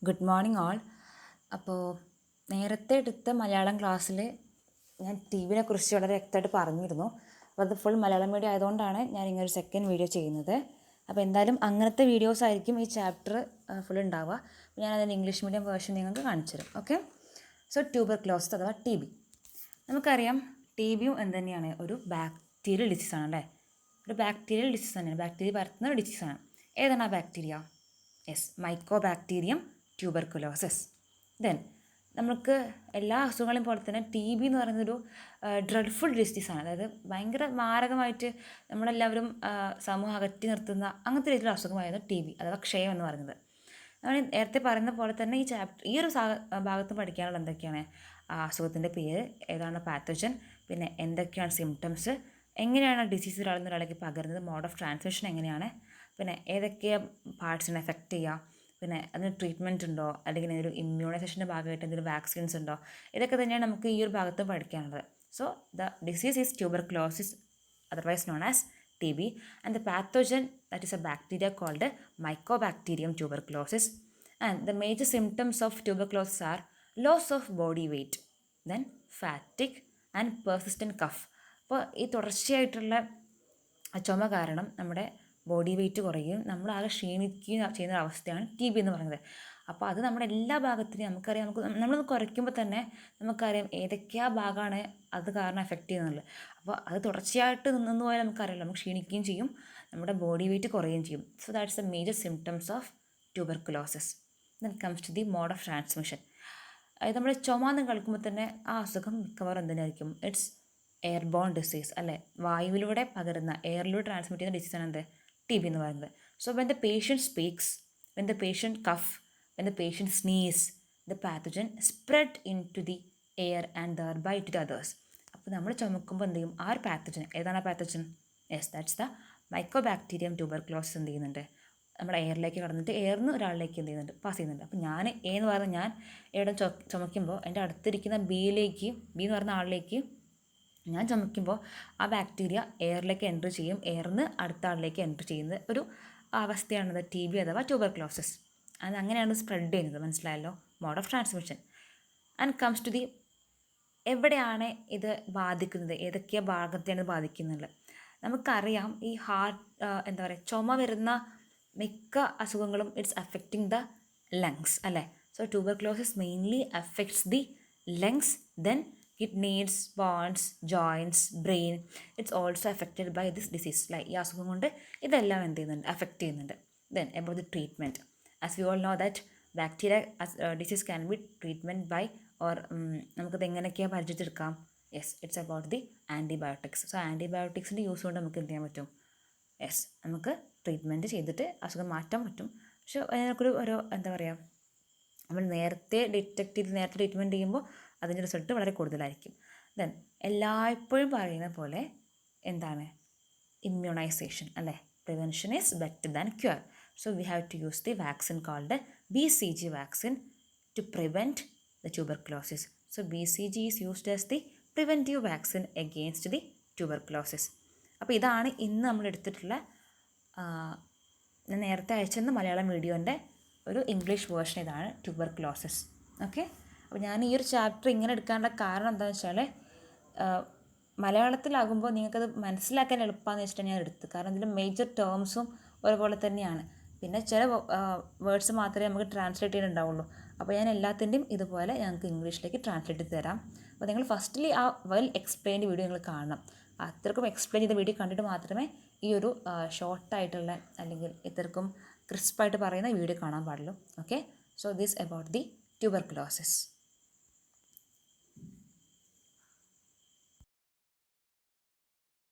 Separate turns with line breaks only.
Good morning all. അപ്പോൾ നേരത്തെ എടുത്ത മലയാളം ക്ലാസ്സിൽ ഞാൻ ടി വിനെ കുറിച്ച് വളരെ വ്യക്തമായിട്ട് പറഞ്ഞിരുന്നു. അപ്പോൾ അത് ഫുൾ മലയാളം മീഡിയം ആയതുകൊണ്ടാണ് ഞാൻ ഇങ്ങനെ ഒരു സെക്കൻഡ് വീഡിയോ ചെയ്യുന്നത്. അപ്പോൾ എന്തായാലും അങ്ങനത്തെ വീഡിയോസ് ആയിരിക്കും ഈ ചാപ്റ്റർ ഫുൾ ഉണ്ടാവുക. ഞാൻ അതിൻ്റെ ഇംഗ്ലീഷ് മീഡിയം വേർഷൻ നിങ്ങൾക്ക് കാണിച്ചു തരും. ഓക്കെ. സോ ട്യൂബർക്ലോസിസ് അഥവാ ടി ബി. നമുക്കറിയാം ടി ബിയും എന്ത് തന്നെയാണ്, ഒരു ബാക്ടീരിയൽ ഡിസീസാണ് അല്ലേ. ഒരു ബാക്ടീരിയൽ ഡിസീസ് തന്നെയാണ്, ബാക്ടീരിയ പരത്തുന്ന ഒരു ഡിസീസാണ്. ഏതാണ് ആ bacteria? Yes, mycobacterium tuberculosis. Then നമുക്ക് എല്ലാ അസുഖങ്ങളെയും പോലെ തന്നെ ടി ബി എന്ന് പറയുന്നൊരു ഡ്രെഡ്ഫുൾ ഡിസീസാണ്. അതായത് ഭയങ്കര മാരകമായിട്ട് നമ്മളെല്ലാവരും സമൂഹം അകറ്റി നിർത്തുന്ന അങ്ങനത്തെ രീതിയിലുള്ള അസുഖമായിരുന്നു ടി ബി അഥവാ ക്ഷയം എന്ന് പറയുന്നത്. നമ്മൾ നേരത്തെ പറയുന്ന പോലെ തന്നെ ഈ ഒരു ഭാഗത്ത് പഠിക്കാനുള്ള എന്തൊക്കെയാണ് അസുഖത്തിൻ്റെ പേര്, ഏതാണ് പാത്തജൻ, പിന്നെ എന്തൊക്കെയാണ് സിംറ്റംസ്, എങ്ങനെയാണ് ഡിസീസ് ഒരാളിലേക്ക് പകരുന്നത്, മോഡ് ഓഫ് ട്രാൻസ്മിഷൻ എങ്ങനെയാണ്, പിന്നെ ഏതൊക്കെ പാർട്സിനെ എഫക്റ്റ് ചെയ്യുക, പിന്നെ അതിന് ട്രീറ്റ്മെൻറ്റ് ഉണ്ടോ, അല്ലെങ്കിൽ ഒരു ഇമ്മ്യൂണൈസേഷൻ്റെ ഭാഗമായിട്ട് എന്തെങ്കിലും വാക്സിൻസ് ഉണ്ടോ, ഇതൊക്കെ തന്നെയാണ് നമുക്ക് ഈ ഒരു ഭാഗത്ത് പഠിക്കാനുള്ളത്. So the disease is tuberculosis, otherwise known as TB, and the pathogen, that is a bacteria called Mycobacterium tuberculosis. And the major symptoms of tuberculosis are loss of body weight, then fatigue and persistent cough. അപ്പോൾ ഈ തുടർച്ചയായിട്ടുള്ള ചുമ കാരണം നമ്മുടെ body weight കുറയുകയും നമ്മളാകെ ക്ഷീണിക്കുകയും ചെയ്യുന്ന അവസ്ഥയാണ് T B എന്ന് പറയുന്നത്. അപ്പോൾ അത് നമ്മുടെ എല്ലാ ഭാഗത്തിനും നമുക്കറിയാം. നമ്മളത് കുറയ്ക്കുമ്പോൾ തന്നെ നമുക്കറിയാം ഏതൊക്കെയാ ഭാഗമാണ് അത് കാരണം എഫക്റ്റ് ചെയ്യുന്നുള്ളത്. അപ്പോൾ അത് തുടർച്ചയായിട്ട് നിന്ന് പോയാൽ നമുക്കറിയില്ല, നമുക്ക് ക്ഷീണിക്കുകയും ചെയ്യും, നമ്മുടെ ബോഡി വെയ്റ്റ് കുറയുകയും ചെയ്യും. So that's the major symptoms of tuberculosis. Then comes to the mode of transmission. അതായത് നമ്മൾ ചുമ എന്ന് കേൾക്കുമ്പോൾ തന്നെ ആ അസുഖം മിക്കവാറും എന്തിനായിരിക്കും, ഇറ്റ്സ് എയർബോൺ ഡിസീസ് അല്ലേ. വായുവിലൂടെ പകരുന്ന, എയറിലൂടെ ട്രാൻസ്മിറ്റ് ചെയ്യുന്ന ഡിസീസാണ് എന്ത്, ടി ബി എന്ന് പറയുന്നത്. So when the patient speaks, when the patient cough, when the patient sneeze, the pathogen spread into the air and thereby to the others. അപ്പോൾ നമ്മൾ ചുമക്കുമ്പോൾ എന്ത് ചെയ്യും, ആ ഒരു പാത്തജൻ, ഏതാണ് ആ pathogen? Yes, that's the mycobacterium tuberculosis എന്ത് ചെയ്യുന്നുണ്ട്, നമ്മുടെ എയറിലേക്ക് കടന്നിട്ട് എയറിന്ന് ഒരാളിലേക്ക് എന്ത് ചെയ്യുന്നുണ്ട്, പാസ് ചെയ്യുന്നുണ്ട്. അപ്പോൾ ഞാൻ എന്ന് പറയുന്നത്, ഞാൻ എവിടെ ചുമയ്ക്കുമ്പോൾ എൻ്റെ അടുത്തിരിക്കുന്ന ബി എന്ന് പറയുന്ന ആളിലേക്ക് ഞാൻ ചുമയ്ക്കുമ്പോൾ ആ ബാക്ടീരിയ എയറിലേക്ക് എൻറ്റർ ചെയ്യും, എയറിന്ന് അടുത്ത ആളിലേക്ക് എൻറ്റർ ചെയ്യുന്ന ഒരു അവസ്ഥയാണത് ടി ബി അഥവാ ട്യൂബർക്ലോസിസ്. അത് അങ്ങനെയാണ് സ്പ്രെഡ് ചെയ്യുന്നത്, മനസ്സിലായല്ലോ, mode of transmission. And comes to the, എവിടെയാണ് ഇത് ബാധിക്കുന്നത്, ഏതൊക്കെ ഭാഗത്തെയാണ് ബാധിക്കുന്നത്? നമുക്കറിയാം ഈ എന്താ പറയുക, ചുമ വരുന്ന മിക്ക അസുഖങ്ങളും ഇറ്റ്സ് അഫക്റ്റിംഗ് ദ ലങ്സ് അല്ലേ. So tuberculosis mainly affects the lungs, then kidneys, bones, joints, brain, it's also affected by this disease. ഈ അസുഖം കൊണ്ട് ഇതെല്ലാം എന്ത് ചെയ്യുന്നുണ്ട്, അഫക്റ്റ് ചെയ്യുന്നുണ്ട്. Then about the treatment, as we all know that bacteria disease can be treatment by or നമുക്കത് എങ്ങനെയൊക്കെയാണ് പരിചരിച്ചെടുക്കാം. Yes, it's about the antibiotics. So ആൻറ്റിബയോട്ടിക്സിൻ്റെ യൂസ് കൊണ്ട് നമുക്ക് എന്ത് ചെയ്യാൻ പറ്റും, യെസ്, നമുക്ക് ട്രീറ്റ്മെൻറ്റ് ചെയ്തിട്ട് അസുഖം മാറ്റാൻ പറ്റും. പക്ഷേ അതിനൊക്കെ എന്താ പറയുക, നമ്മൾ നേരത്തെ ഡിറ്റക്ട് ചെയ്ത് നേരത്തെ ട്രീറ്റ്മെൻറ്റ് ചെയ്യുമ്പോൾ അതിൻ്റെ റിസൾട്ട് വളരെ കൂടുതലായിരിക്കും. ദെൻ എല്ലായ്പ്പോഴും പറയുന്ന പോലെ എന്താണ്, ഇമ്മ്യൂണൈസേഷൻ അല്ലേ. Prevention is better than cure. So we have to use the vaccine called BCG vaccine to prevent the tuberculosis. So BCG is used as the preventive vaccine against the tuberculosis. അപ്പോൾ ഇതാണ് ഇന്ന് നമ്മൾ എടുത്തിട്ടുള്ള, ഞാൻ നേരത്തെ അയച്ചെന്ന മലയാളം വീഡിയോൻ്റെ ഒരു ഇംഗ്ലീഷ് വേർഷൻ. ഇതാണ് ട്യൂബർക്ലോസിസ്. ഓക്കെ. അപ്പോൾ ഞാൻ ഈ ഒരു ചാപ്റ്റർ ഇങ്ങനെ എടുക്കാനുള്ള കാരണം എന്താണെന്ന് വെച്ചാൽ, മലയാളത്തിലാകുമ്പോൾ നിങ്ങൾക്കത് മനസ്സിലാക്കാൻ എളുപ്പമാണെന്ന് വെച്ചിട്ടാണ് ഞാൻ എടുത്തത്. കാരണം ഇതിൽ മേജർ ടേംസും ഒരുപോലെ തന്നെയാണ്. പിന്നെ ചില വേർഡ്സ് മാത്രമേ നമുക്ക് ട്രാൻസ്ലേറ്റ് ചെയ്യാനുണ്ടാവുള്ളൂ. അപ്പോൾ ഞാൻ എല്ലാത്തിൻ്റെയും ഇതുപോലെ ഞങ്ങൾക്ക് ഇംഗ്ലീഷിലേക്ക് ട്രാൻസ്ലേറ്റ് ചെയ്ത് തരാം. അപ്പോൾ നിങ്ങൾ ഫസ്റ്റ്ലി ആ വെൽ എക്സ്പ്ലെയിൻഡ് വീഡിയോ നിങ്ങൾ കാണണം. അത്രക്കും എക്സ്പ്ലെയിൻ ചെയ്ത വീഡിയോ കണ്ടിട്ട് മാത്രമേ ഈ ഒരു ഷോർട്ടായിട്ടുള്ള അല്ലെങ്കിൽ ഇത്രക്കും ക്രിസ്പായിട്ട് പറയുന്ന വീഡിയോ കാണാൻ പാടുള്ളൂ. Okay. So this about the tuberculosis.